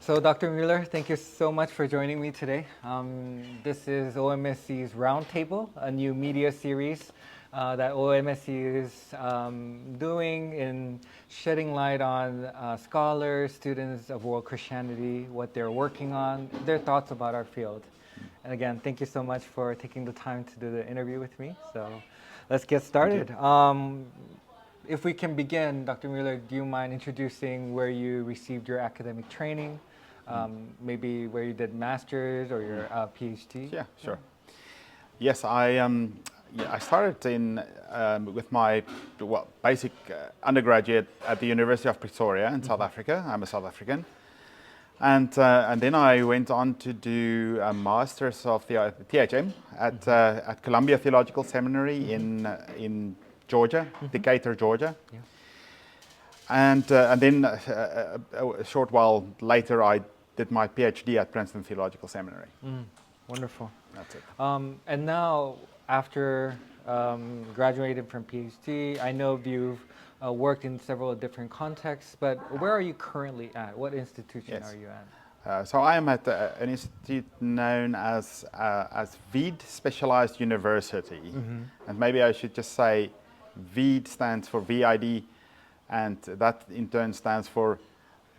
So, Dr. Müller, thank you so much for joining me today. This is OMSC's Roundtable, a new media series that OMSC is doing in shedding light on scholars, students of world Christianity, what they're working on, their thoughts about our field. And again, thank you so much for taking the time to do the interview with me. So let's get started. If we can begin, Dr. Müller, do you mind introducing where you received your academic training? Maybe where you did master's or your PhD? Yeah, sure. Yes, I started with my basic undergraduate at the University of Pretoria in South Africa. I'm a South African. And then I went on to do a master's of the THM at Columbia Theological Seminary in Georgia, Decatur, Georgia. Yeah. And then a short while later, I did my PhD at Princeton Theological Seminary. Wonderful. That's it. And now, after graduating from PhD, I know you've worked in several different contexts, but where are you currently at? What institution are you at? So I am at an institute known as VEED, Specialized University. And maybe I should just say VEED stands for VID, and that in turn stands for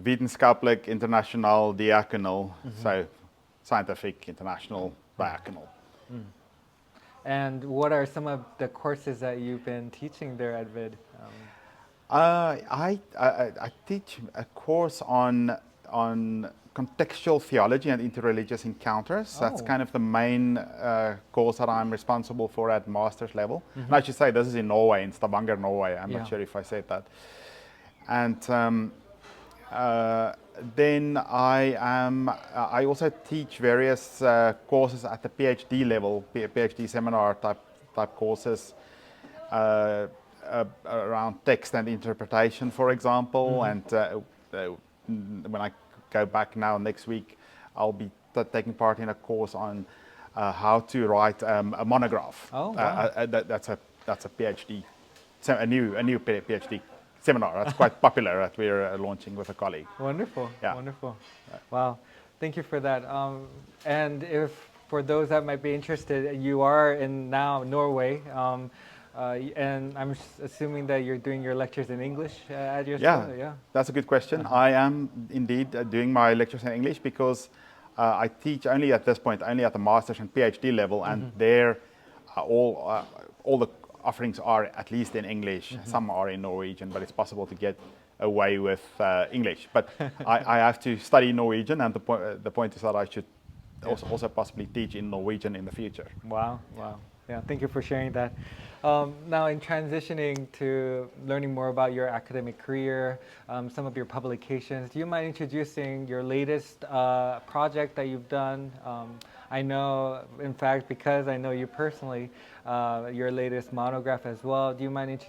Wetenschappelijk International Diaconal, so scientific, international, diaconal. And what are some of the courses that you've been teaching there at VID? I teach a course on contextual theology and interreligious encounters. That's kind of the main course that I'm responsible for at master's level. And I should say this is in Norway, in Stavanger, Norway. I'm not sure if I said that. And then I also teach various courses at the PhD level, PhD seminar type courses around text and interpretation, for example. And when I go back now next week, I'll be taking part in a course on how to write a monograph. Oh, wow. That's a PhD, a new PhD seminar. That's quite popular that we're launching with a colleague. Wonderful. Yeah. Wonderful. Wow. Thank you for that. And if for those that might be interested, you are in now Norway, and I'm assuming that you're doing your lectures in English at your school? Yeah, that's a good question. I am indeed doing my lectures in English because I teach only at this point, only at the master's and PhD level, and there all the offerings are at least in English. Some are in Norwegian, but it's possible to get away with English. But I have to study Norwegian, and the point is that I should also possibly teach in Norwegian in the future. Wow, wow. Yeah, thank you for sharing that. Now, in transitioning to learning more about your academic career, some of your publications, do you mind introducing your latest project that you've done? I know, in fact, because I know you personally, your latest monograph as well. Do you mind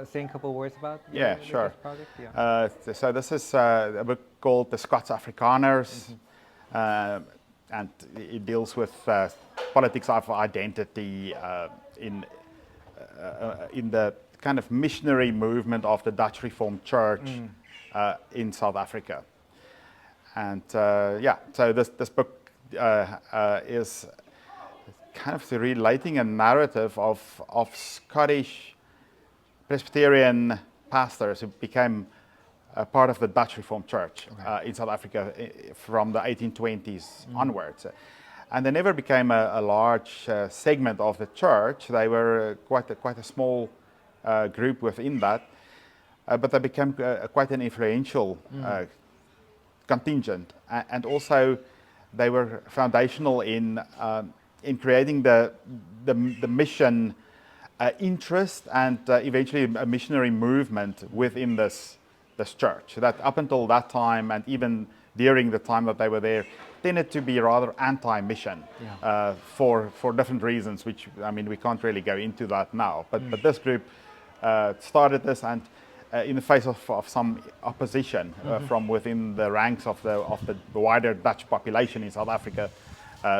saying a couple words about your latest project? Yeah. So this is a book called The Scots Afrikaners, and it deals with politics of identity in the kind of missionary movement of the Dutch Reformed Church in South Africa. And so this book is kind of relating a narrative of Scottish Presbyterian pastors who became a part of the Dutch Reformed Church in South Africa from the 1820s onwards. And they never became a large segment of the church. They were quite a small group within that, but they became quite an influential contingent. And also, they were foundational in creating the mission interest and eventually a missionary movement within this church. That up until that time, and even during the time that they were there, tended to be rather anti-mission for different reasons, which, I mean, we can't really go into that now. But this group started this, and in the face of some opposition from within the ranks of the wider Dutch population in South Africa,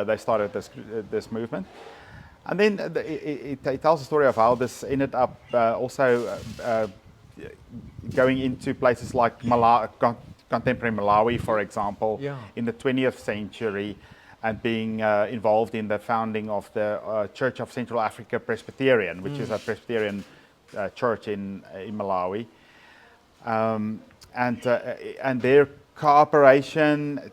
they started this movement. And then it tells the story of how this ended up also going into places like contemporary Malawi, for example, Yeah. in the 20th century, and being involved in the founding of the Church of Central Africa Presbyterian, which is a Presbyterian church in Malawi. And their cooperation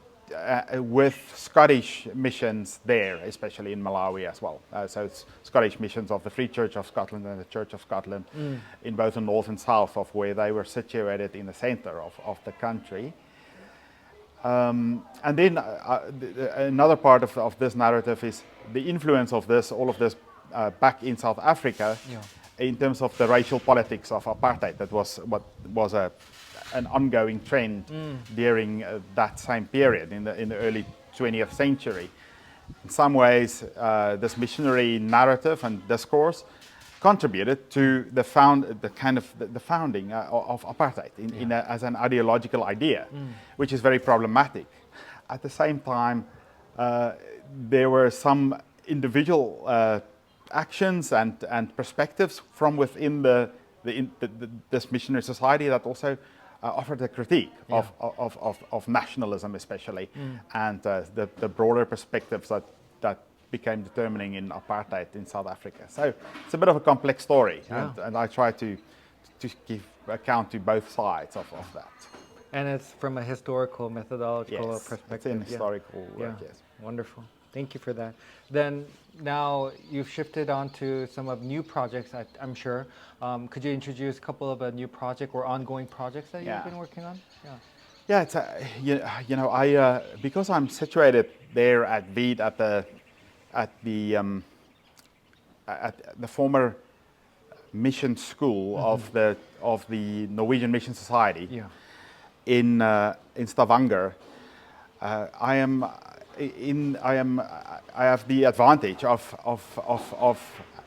with Scottish missions there, especially in Malawi as well. So it's Scottish missions of the Free Church of Scotland and the Church of Scotland in both the north and south of where they were situated in the center of the country. And then another part of this narrative is the influence of all of this back in South Africa in terms of the racial politics of apartheid. That was what was an ongoing trend during that same period in the early 20th century. In some ways, this missionary narrative and discourse contributed to the founding of apartheid as an ideological idea, which is very problematic. At the same time, there were some individual actions and perspectives from within this missionary society that also offered a critique of nationalism, especially, and the broader perspectives that became determining in apartheid in South Africa. So it's a bit of a complex story, and I try to give account to both sides of that. And it's from a historical, methodological Yes, perspective. it's in historical work, yes. Wonderful. Thank you for that. Then now you've shifted on to some of new projects, I'm sure. Could you introduce a couple of new projects or ongoing projects that you've been working on? Yeah, it's I because I'm situated there at VEED at the former mission school of the Norwegian Mission Society in Stavanger. I have the advantage of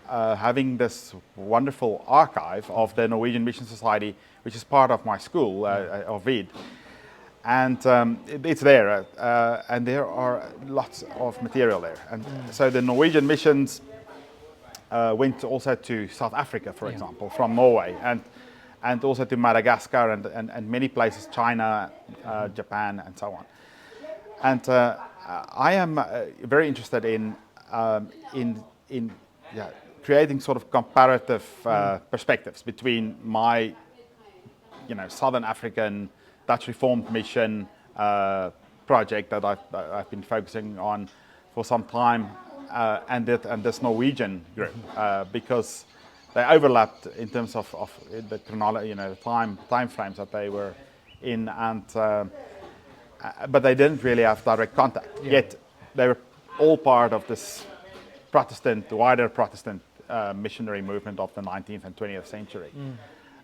having this wonderful archive of the Norwegian Mission Society, which is part of my school of VEED. And it's there, and there are lots of material there. And so the Norwegian missions went also to South Africa, for example, from Norway, and also to Madagascar and many places, China, Japan, and so on. And I am very interested in creating sort of comparative perspectives between my, Southern African Dutch Reformed Mission project that I've been focusing on for some time, and this Norwegian group, because they overlapped in terms of the chronology, the time frames that they were in, and but they didn't really have direct contact. Yet they were all part of this wider Protestant missionary movement of the 19th and 20th century.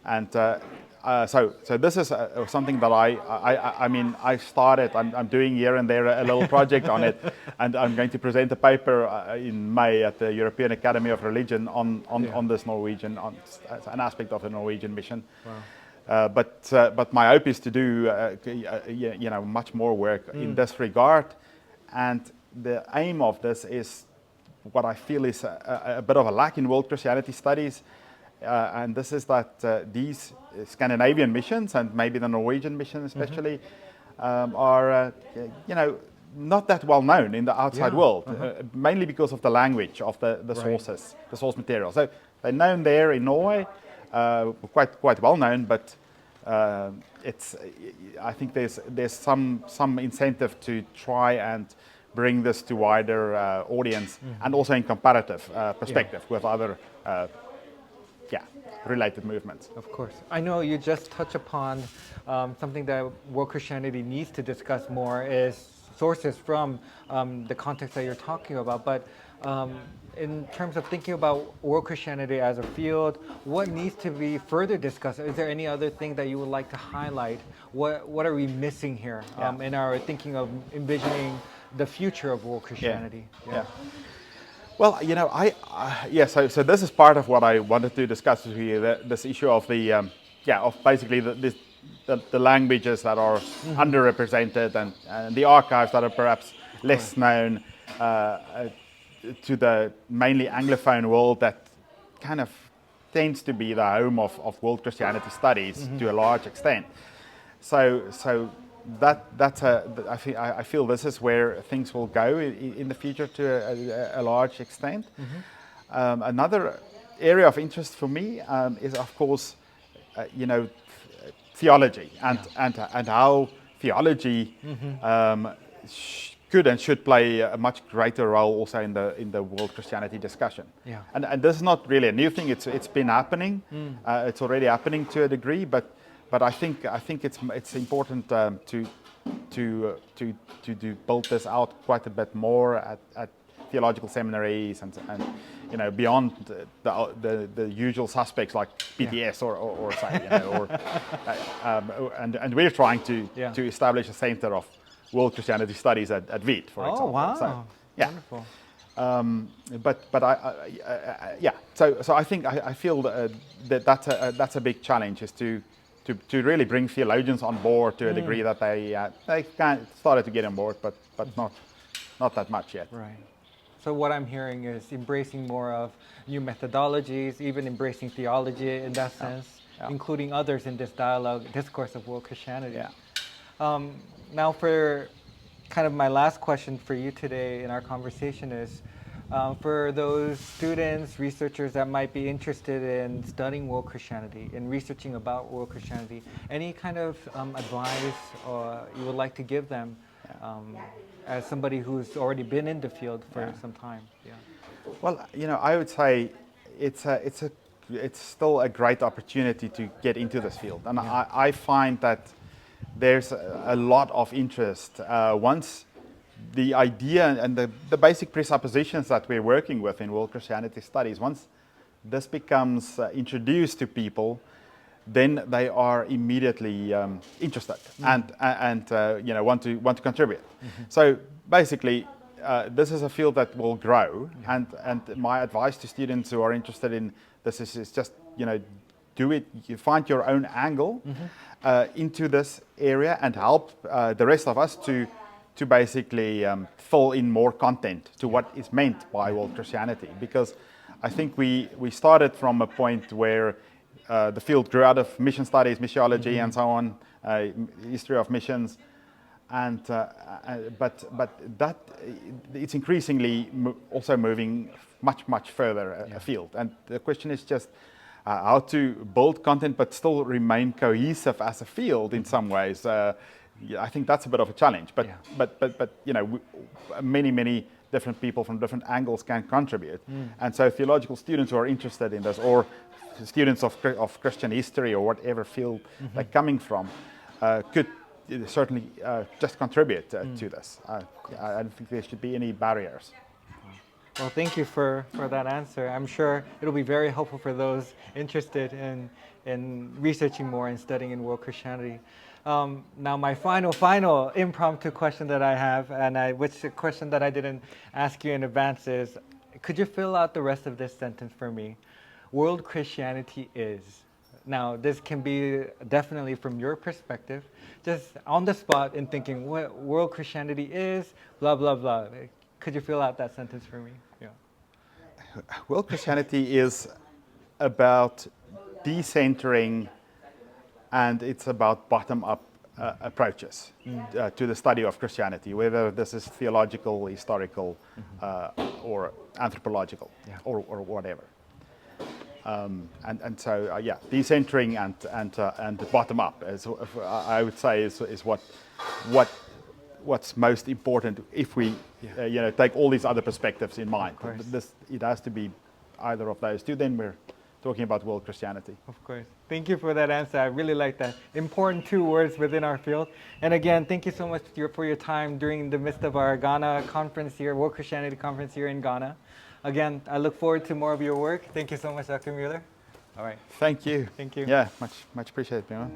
And so this is something that I started. I'm doing here and there a little project on it, and I'm going to present a paper in May at the European Academy of Religion on this Norwegian, as an aspect of the Norwegian mission. Wow. But my hope is to do much more work in this regard, and the aim of this is what I feel is a bit of a lack in world Christianity studies. And this is that these Scandinavian missions, and maybe the Norwegian mission especially, are not that well known in the outside world, mainly because of the language of the sources, the source material. So they're known there in Norway, quite well known, but I think there's some incentive to try and bring this to wider audience, and also in comparative perspective with other related movements. Of course. I know you just touched upon something that world Christianity needs to discuss more is sources from the context that you're talking about. But in terms of thinking about world Christianity as a field, what needs to be further discussed? Is there any other thing that you would like to highlight? What are we missing here in our thinking of envisioning the future of world Christianity? Well, so this is part of what I wanted to discuss with you, this issue of of basically the languages that are underrepresented and the archives that are perhaps less known to the mainly Anglophone world that kind of tends to be the home of world Christianity studies to a large extent. So I feel this is where things will go in the future to a large extent. Another area of interest for me is, of course, theology and how theology could and should play a much greater role also in the world Christianity discussion. Yeah. And this is not really a new thing. It's been happening. It's already happening to a degree, but I think it's important to build this out quite a bit more at theological seminaries and beyond the usual suspects like PTS or say, and we're trying to establish a center of world Christianity studies at VIT, for example. Oh wow! So, yeah. Wonderful. So I think I feel that's a big challenge, is to really bring theologians on board to a degree that they kind of started to get on board, but not that much yet. Right. So what I'm hearing is embracing more of new methodologies, even embracing theology in that sense, including others in this dialogue, discourse of world Christianity. Yeah. Now for kind of my last question for you today in our conversation is, for those students, researchers that might be interested in studying world Christianity and researching about world Christianity, any kind of advice you would like to give them as somebody who's already been in the field for some time? Yeah. Well, I would say it's still a great opportunity to get into this field, and I find that there's a lot of interest once the idea and the basic presuppositions that we're working with in world Christianity studies, once this becomes introduced to people, then they are immediately interested and want to contribute. So basically, this is a field that will grow, and my advice to students who are interested in this is just do it. You find your own angle into this area and help the rest of us to basically fill in more content to what is meant by world Christianity, because I think we started from a point where the field grew out of mission studies, missiology, and so on, history of missions, but that it's increasingly also moving much further afield, and the question is just how to build content but still remain cohesive as a field in some ways. I think that's a bit of a challenge, but many different people from different angles can contribute, and so theological students who are interested in this, or students of Christian history or whatever field they're coming from, could certainly just contribute to this. I don't think there should be any barriers. Well, thank you for that answer. I'm sure it'll be very helpful for those interested in researching more and studying in world Christianity. Now, my final impromptu question that I have, which a question that I didn't ask you in advance, is, could you fill out the rest of this sentence for me? World Christianity is. Now, this can be definitely from your perspective, just on the spot in thinking what world Christianity is, blah, blah, blah. Could you fill out that sentence for me? Yeah. World Christianity is about decentering, and it's about bottom-up approaches to the study of Christianity, whether this is theological, historical, or anthropological, or whatever. And so decentering and bottom-up, I would say, is what's most important if we take all these other perspectives in mind. It has to be either of those two, then we're talking about world Christianity. Of course. Thank you for that answer. I really like that. Important 2 words within our field. And again, thank you so much for your time during the midst of our Ghana conference here, World Christianity Conference here in Ghana. Again, I look forward to more of your work. Thank you so much, Dr. Müller. All right. Thank you. Thank you. Yeah, much appreciated, man.